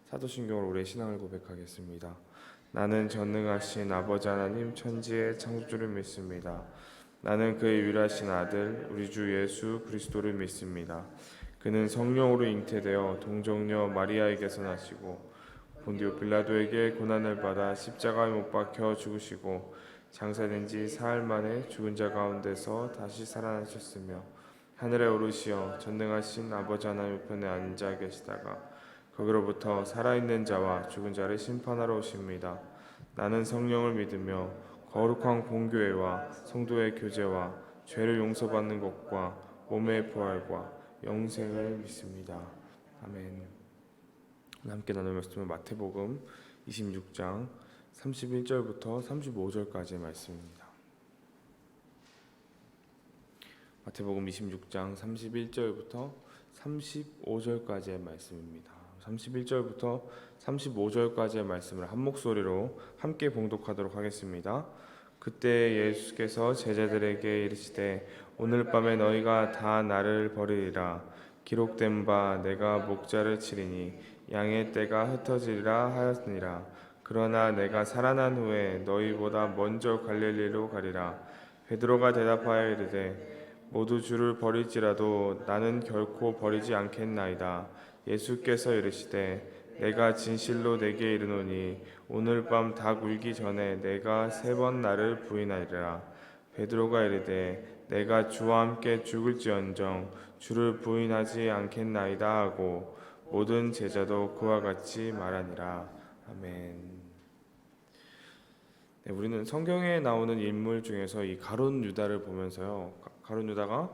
사도신경으로 우리의 신앙을 고백하겠습니다. 나는 전능하신 아버지 하나님 천지의 창조주를 믿습니다. 나는 그의 유일하신 아들 우리 주 예수 그리스도를 믿습니다. 그는 성령으로 잉태되어 동정녀 마리아에게서 나시고 본디오 빌라도에게 고난을 받아 십자가에 못 박혀 죽으시고 장사된 지 사흘 만에 죽은 자 가운데서 다시 살아나셨으며 하늘에 오르시어 전능하신 아버지 하나님 우편에 앉아 계시다가 거기로부터 살아있는 자와 죽은 자를 심판하러 오십니다. 나는 성령을 믿으며 거룩한 공교회와 성도의 교제와 죄를 용서받는 것과 몸의 부활과 영생을 믿습니다. 아멘. 함께 나눌 말씀은 마태복음 26장 31절부터 35절까지의 말씀입니다. 마태복음 26장 31절부터 35절까지의 말씀입니다. 31절부터 35절까지의 말씀을 한 목소리로 함께 봉독하도록 하겠습니다. 그때 예수께서 제자들에게 이르시되 오늘 밤에 너희가 다 나를 버리리라. 기록된 바 내가 목자를 치리니 양의 떼가 흩어지리라 하였느니라. 그러나 내가 살아난 후에 너희보다 먼저 갈릴리로 가리라. 베드로가 대답하여 이르되 모두 주를 버릴지라도 나는 결코 버리지 않겠나이다. 예수께서 이르시되 내가 진실로 내게 이르노니 오늘 밤 닭 울기 전에 내가 3번 나를 부인하리라. 베드로가 이르되 내가 주와 함께 죽을지언정 주를 부인하지 않겠나이다 하고 모든 제자도 그와 같이 말하니라. 아멘. 네, 우리는 성경에 나오는 인물 중에서 이 가룟 유다를 보면서요. 가룟 유다가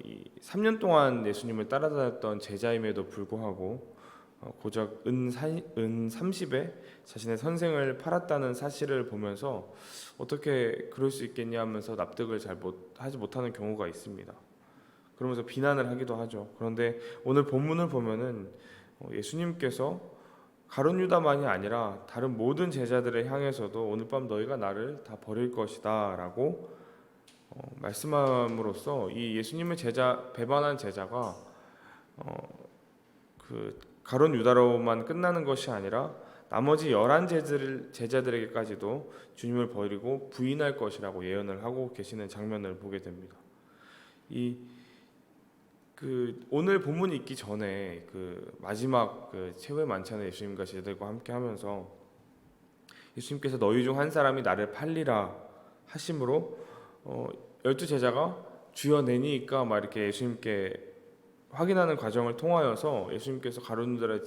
이 3년 동안 예수님을 따라다녔던 제자임에도 불구하고 고작 은 30에 자신의 선생을 팔았다는 사실을 보면서 어떻게 그럴 수 있겠냐 하면서 납득을 하지 못하는 경우가 있습니다. 그러면서 비난을 하기도 하죠. 그런데 오늘 본문을 보면은 예수님께서 가룟 유다만이 아니라 다른 모든 제자들을 향해서도 오늘 밤 너희가 나를 다 버릴 것이다 라고 말씀함으로써 이 예수님을 배반한 제자가 그 가룟 유다로만 끝나는 것이 아니라 나머지 11 제자들에게까지도 주님을 버리고 부인할 것이라고 예언을 하고 계시는 장면을 보게 됩니다. 오늘 본문이 있기 전에 마지막 최후의 만찬을 예수님과 제자들과 함께 하면서 예수님께서 너희 중 한 사람이 나를 팔리라 하심으로 12 제자가 주여 내니까 막 이렇게 예수님께 확인하는 과정을 통하여서 예수님께서 가룟유다를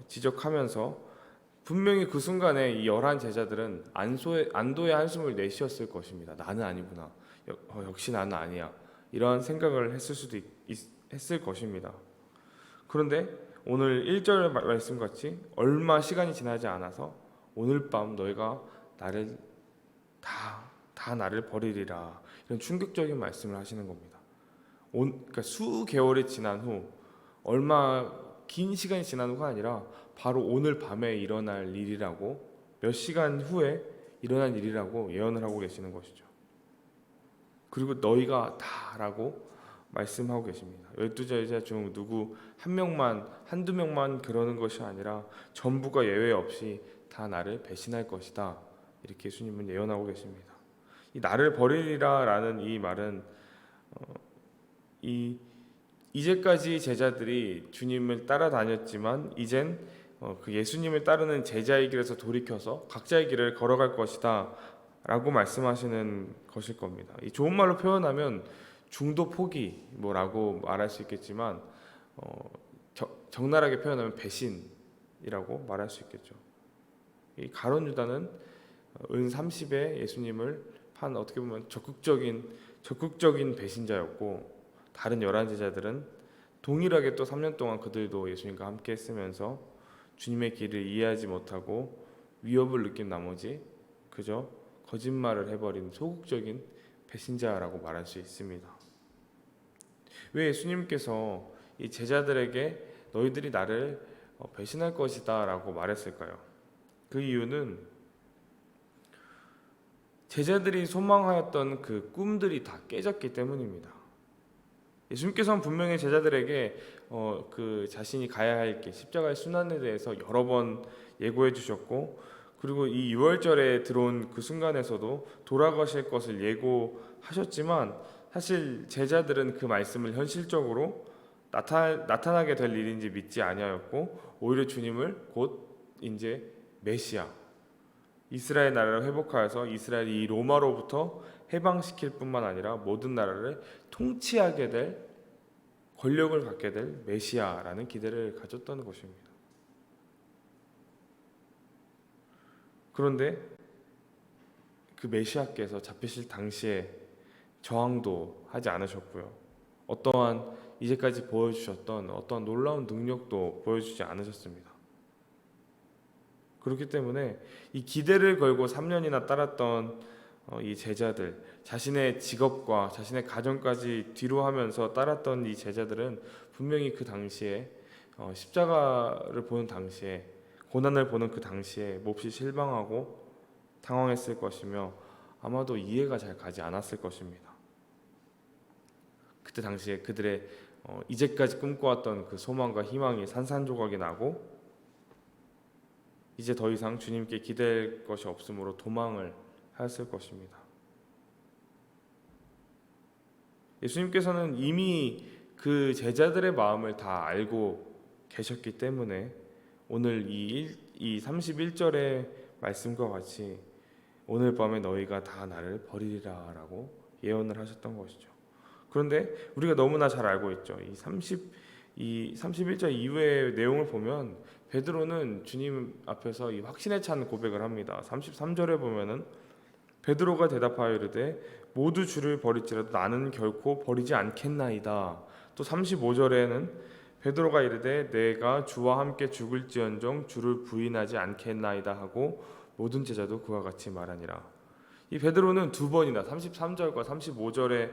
지적하면서 분명히 그 순간에 이 11 제자들은 안도의 한숨을 내쉬었을 것입니다. 나는 아니구나. 역시 나는 아니야. 이러한 생각을 했을 것입니다. 그런데 오늘 1절 말씀같이 얼마 시간이 지나지 않아서 오늘 밤 너희가 나를 나를 버리리라, 이런 충격적인 말씀을 하시는 겁니다. 그러니까 수개월이 지난 후, 얼마 긴 시간이 지난 후가 아니라 바로 오늘 밤에 일어날 일이라고, 몇 시간 후에 일어날 일이라고 예언을 하고 계시는 것이죠. 그리고 너희가 다라고 말씀하고 계십니다. 12 제자 중 누구 한두 명만 그러는 것이 아니라 전부가 예외 없이 다 나를 배신할 것이다, 이렇게 예수님은 예언하고 계십니다. 이 나를 버리리라라는 이 말은 이제까지 제자들이 주님을 따라다녔지만 이젠 그 예수님을 따르는 제자의 길에서 돌이켜서 각자의 길을 걸어갈 것이다 라고 말씀하시는 것일 겁니다. 이 좋은 말로 표현하면 중도 포기 뭐라고 말할 수 있겠지만 적나라하게 표현하면 배신이라고 말할 수 있겠죠. 이 가룟 유다는 은 30에 예수님을 판 어떻게 보면 적극적인 배신자였고, 다른 11 제자들은 동일하게 또 3년 동안 그들도 예수님과 함께 했으면서 주님의 길을 이해하지 못하고 위협을 느낀 나머지 그저 거짓말을 해버린 소극적인 배신자라고 말할 수 있습니다. 왜 예수님께서 이 제자들에게 너희들이 나를 배신할 것이다 라고 말했을까요? 그 이유는 제자들이 소망하였던 그 꿈들이 다 깨졌기 때문입니다. 예수님께서는 분명히 제자들에게 자신이 가야 할 길, 십자가의 순환에 대해서 여러 번 예고해 주셨고, 그리고 이 유월절에 들어온 그 순간에서도 돌아가실 것을 예고하셨지만, 사실 제자들은 그 말씀을 현실적으로 나타나게 될 일인지 믿지 아니하였고, 오히려 주님을 곧 이제 메시아, 이스라엘 나라를 회복하여서 이스라엘이 이 로마로부터 해방시킬 뿐만 아니라 모든 나라를 통치하게 될 권력을 갖게 될 메시아라는 기대를 가졌던 것입니다. 그런데 그 메시아께서 잡히실 당시에 저항도 하지 않으셨고요, 어떠한 이제까지 보여주셨던 어떠한 놀라운 능력도 보여주지 않으셨습니다. 그렇기 때문에 이 기대를 걸고 3년이나 따랐던 이 제자들, 자신의 직업과 자신의 가정까지 뒤로 하면서 따랐던 이 제자들은 분명히 그 당시에 십자가를 보는 당시에, 고난을 보는 그 당시에 몹시 실망하고 당황했을 것이며 아마도 이해가 잘 가지 않았을 것입니다. 그때 당시에 그들의 이제까지 꿈꿔왔던 그 소망과 희망이 산산조각이 나고 이제 더 이상 주님께 기댈 것이 없으므로 도망을 하였을 것입니다. 예수님께서는 이미 그 제자들의 마음을 다 알고 계셨기 때문에 오늘 이 31절의 말씀과 같이 오늘 밤에 너희가 다 나를 버리리라 라고 예언을 하셨던 것이죠. 그런데 우리가 너무나 잘 알고 있죠. 이 31절 이후의 내용을 보면 베드로는 주님 앞에서 이 확신에 찬 고백을 합니다. 33절에 보면은 베드로가 대답하여 이르되 모두 주를 버릴지라도 나는 결코 버리지 않겠나이다. 또 35절에는 베드로가 이르되 내가 주와 함께 죽을지언정 주를 부인하지 않겠나이다 하고 모든 제자도 그와 같이 말하니라. 이 베드로는 두 번이나 33절과 35절의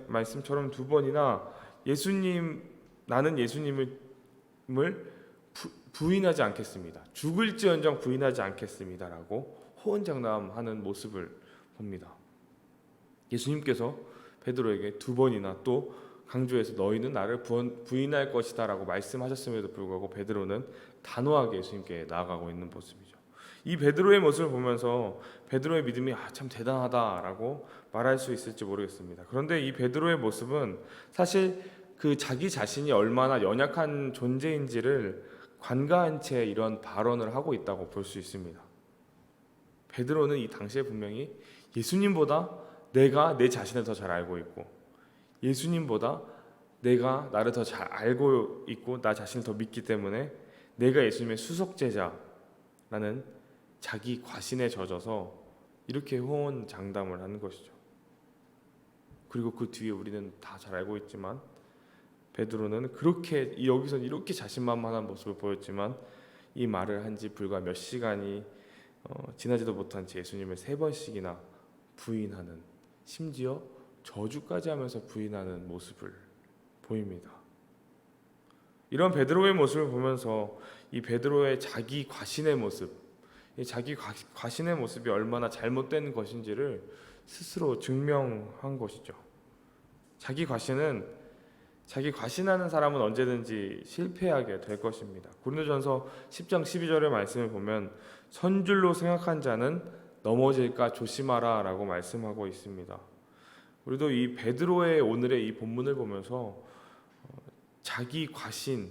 말씀처럼 두 번이나 나는 예수님을 부인하지 않겠습니다, 죽을지언정 부인하지 않겠습니다라고 호언장담하는 모습을 봅니다. 예수님께서 베드로에게 두 번이나 또 강조해서 너희는 나를 부인할 것이다 라고 말씀하셨음에도 불구하고 베드로는 단호하게 예수님께 나아가고 있는 모습이죠. 이 베드로의 모습을 보면서 베드로의 믿음이 참 대단하다라고 말할 수 있을지 모르겠습니다. 그런데 이 베드로의 모습은 사실 그 자기 자신이 얼마나 연약한 존재인지를 관가한 채 이런 발언을 하고 있다고 볼 수 있습니다. 베드로는 이 당시에 분명히 예수님보다 내가 내 자신을 더 잘 알고 있고, 예수님보다 내가 나를 더 잘 알고 있고 나 자신을 더 믿기 때문에 내가 예수님의 수속제자라는 자기 과신에 젖어서 이렇게 호언장담을 하는 것이죠. 그리고 그 뒤에 우리는 다 잘 알고 있지만 베드로는 그렇게 여기서 이렇게 자신만만한 모습을 보였지만 이 말을 한 지 불과 몇 시간이 지나지도 못한 채 예수님을 3번씩이나 부인하는, 심지어 저주까지 하면서 부인하는 모습을 보입니다. 이런 베드로의 모습을 보면서 이 베드로의 자기 과신의 모습, 이 자기 과신의 모습이 얼마나 잘못된 것인지를 스스로 증명한 것이죠. 자기 과신하는 사람은 언제든지 실패하게 될 것입니다. 고린도전서 10장 12절의 말씀을 보면 선줄로 생각한 자는 넘어질까 조심하라 라고 말씀하고 있습니다. 우리도 이 베드로의 오늘의 이 본문을 보면서 자기 과신에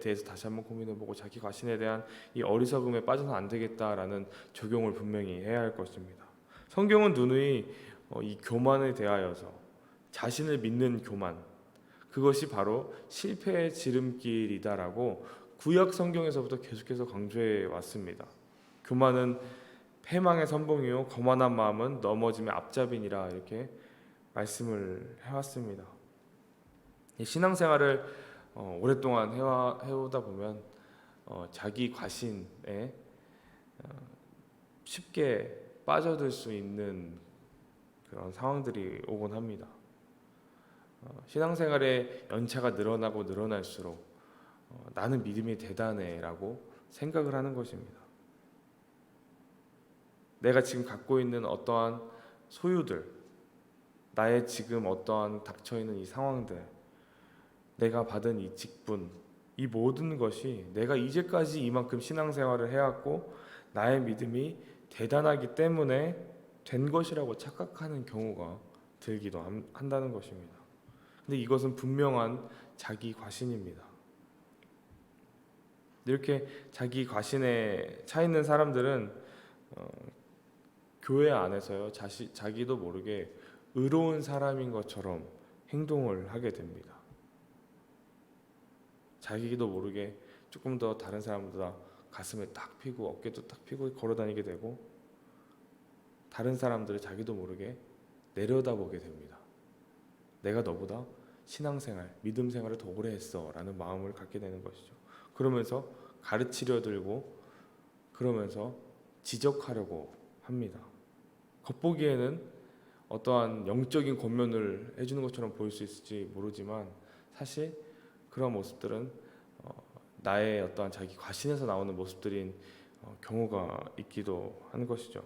대해서 다시 한번 고민해보고 자기 과신에 대한 이 어리석음에 빠져서 안 되겠다라는 적용을 분명히 해야 할 것입니다. 성경은 누누이 이 교만에 대하여서 자신을 믿는 교만, 그것이 바로 실패의 지름길이다라고 구약 성경에서부터 계속해서 강조해 왔습니다. 교만은 패망의 선봉이요 거만한 마음은 넘어짐의 앞잡이니라 이렇게 말씀을 해왔습니다. 신앙생활을 오랫동안 해오다 보면 자기 과신에 쉽게 빠져들 수 있는 그런 상황들이 오곤 합니다. 신앙생활의 연차가 늘어나고 늘어날수록 나는 믿음이 대단해라고 생각을 하는 것입니다. 내가 지금 갖고 있는 어떠한 소유들, 나의 지금 어떠한 닥쳐있는 이 상황들, 내가 받은 이 직분, 이 모든 것이 내가 이제까지 이만큼 신앙생활을 해왔고 나의 믿음이 대단하기 때문에 된 것이라고 착각하는 경우가 들기도 한다는 것입니다. 근데 이것은 분명한 자기 과신입니다. 이렇게 자기 과신에 차 있는 사람들은 교회 안에서요 자기도 모르게 의로운 사람인 것처럼 행동을 하게 됩니다. 자기도 모르게 조금 더 다른 사람보다 가슴에 딱 피고 어깨도 딱 피고 걸어다니게 되고 다른 사람들을 자기도 모르게 내려다보게 됩니다. 내가 너보다 신앙생활, 믿음 생활을 더 오래 했어 라는 마음을 갖게 되는 것이죠. 그러면서 가르치려 들고 그러면서 지적하려고 합니다. 겉보기에는 어떠한 영적인 권면을 해주는 것처럼 보일 수 있을지 모르지만 사실 그런 모습들은 나의 어떠한 자기 과신에서 나오는 모습들인 경우가 있기도 하는 것이죠.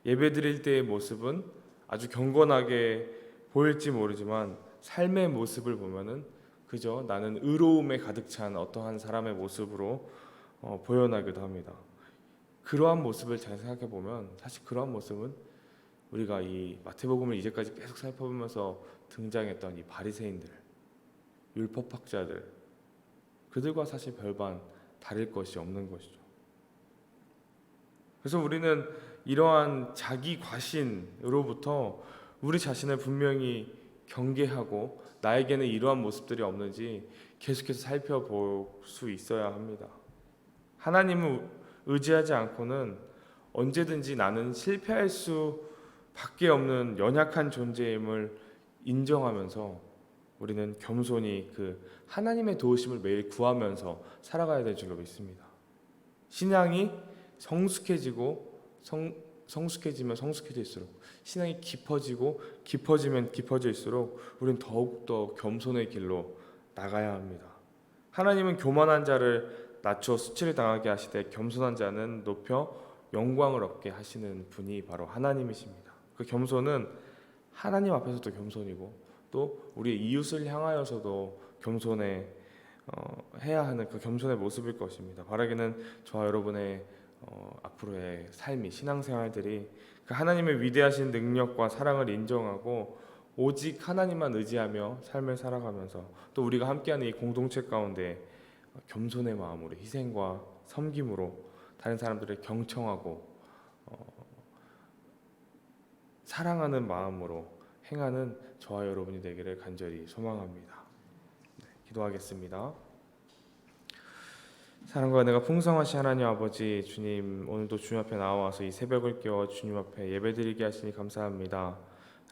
예배 드릴 때의 모습은 아주 경건하게 보일지 모르지만 삶의 모습을 보면은 그저 나는 의로움에 가득 찬 어떠한 사람의 모습으로 보여나기도 합니다. 그러한 모습을 잘 생각해 보면 사실 그러한 모습은 우리가 이 마태복음을 이제까지 계속 살펴보면서 등장했던 이 바리새인들, 율법학자들, 그들과 사실 별반 다를 것이 없는 것이죠. 그래서 우리는 이러한 자기 과신으로부터 우리 자신을 분명히 경계하고 나에게는 이러한 모습들이 없는지 계속해서 살펴볼 수 있어야 합니다. 하나님을 의지하지 않고는 언제든지 나는 실패할 수밖에 없는 연약한 존재임을 인정하면서 우리는 겸손히 그 하나님의 도우심을 매일 구하면서 살아가야 될 줄로 믿습니다. 신앙이 성숙해지면 성숙해질수록 신앙이 깊어지면 깊어질수록 우리는 더욱더 겸손의 길로 나가야 합니다. 하나님은 교만한 자를 낮춰 수치를 당하게 하시되 겸손한 자는 높여 영광을 얻게 하시는 분이 바로 하나님이십니다. 그 겸손은 하나님 앞에서도 겸손이고 또 또 우리 이웃을 향하여서도 겸손해 해야 하는 그 겸손의 모습일 것입니다. 바라기는 저와 여러분의 앞으로의 삶이 신앙생활들이 그 하나님의 위대하신 능력과 사랑을 인정하고 오직 하나님만 의지하며 삶을 살아가면서 또 우리가 함께하는 이 공동체 가운데 겸손의 마음으로 희생과 섬김으로 다른 사람들을 경청하고 사랑하는 마음으로 행하는 저와 여러분이 되기를 간절히 소망합니다. 기도하겠습니다. 사랑과 은혜가 풍성하신 하나님 아버지, 주님 오늘도 주님 앞에 나와서 이 새벽을 깨워 주님 앞에 예배드리게 하시니 감사합니다.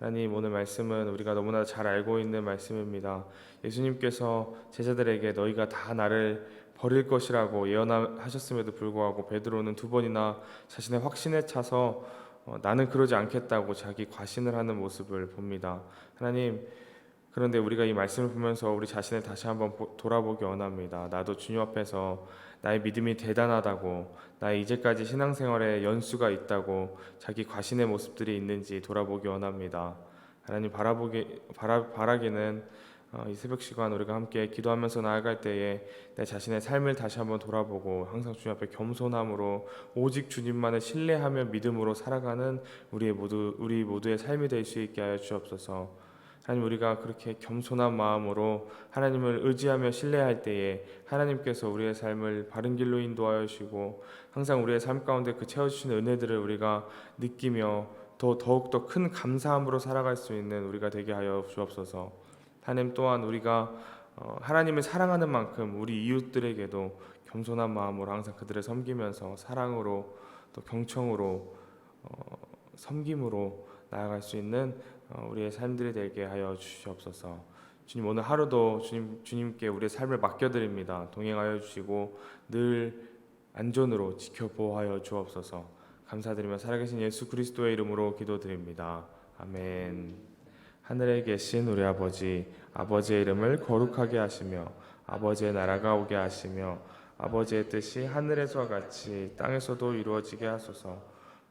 하나님, 오늘 말씀은 우리가 너무나 잘 알고 있는 말씀입니다. 예수님께서 제자들에게 너희가 다 나를 버릴 것이라고 예언하셨음에도 불구하고 베드로는 2번이나 자신의 확신에 차서 나는 그러지 않겠다고 자기 과신을 하는 모습을 봅니다. 하나님, 그런데 우리가 이 말씀을 보면서 우리 자신을 다시 한번 돌아보기 원합니다. 나도 주님 앞에서 나의 믿음이 대단하다고, 나의 이제까지 신앙생활에 연수가 있다고 자기 과신의 모습들이 있는지 돌아보기 원합니다. 하나님, 바라기는 이 새벽 시간 우리가 함께 기도하면서 나아갈 때에 내 자신의 삶을 다시 한번 돌아보고 항상 주님 앞에 겸손함으로 오직 주님만을 신뢰하며 믿음으로 살아가는 우리 모두의 삶이 될 수 있게 하여 주옵소서. 하나님, 우리가 그렇게 겸손한 마음으로 하나님을 의지하며 신뢰할 때에 하나님께서 우리의 삶을 바른 길로 인도하여 주시고 항상 우리의 삶 가운데 그 채워주시는 은혜들을 우리가 느끼며 더욱더 큰 감사함으로 살아갈 수 있는 우리가 되게 하여 주옵소서. 하나님, 또한 우리가 하나님을 사랑하는 만큼 우리 이웃들에게도 겸손한 마음으로 항상 그들을 섬기면서 사랑으로 또 경청으로 섬김으로 나아갈 수 있는 우리의 삶들이 되게 하여 주시옵소서. 주님, 오늘 하루도 주님께 우리의 삶을 맡겨드립니다. 동행하여 주시고 늘 안전으로 지켜보호하여 주옵소서. 감사드리며 살아계신 예수 그리스도의 이름으로 기도드립니다. 아멘. 하늘에 계신 우리 아버지, 아버지의 이름을 거룩하게 하시며 아버지의 나라가 오게 하시며 아버지의 뜻이 하늘에서와 같이 땅에서도 이루어지게 하소서.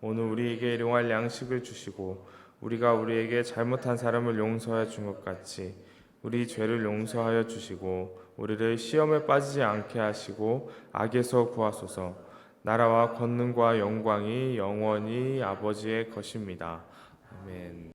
오늘 우리에게 일용할 양식을 주시고 우리가 우리에게 잘못한 사람을 용서하여 준 것 같이 우리 죄를 용서하여 주시고 우리를 시험에 빠지지 않게 하시고 악에서 구하소서. 나라와 권능과 영광이 영원히 아버지의 것입니다. 아멘.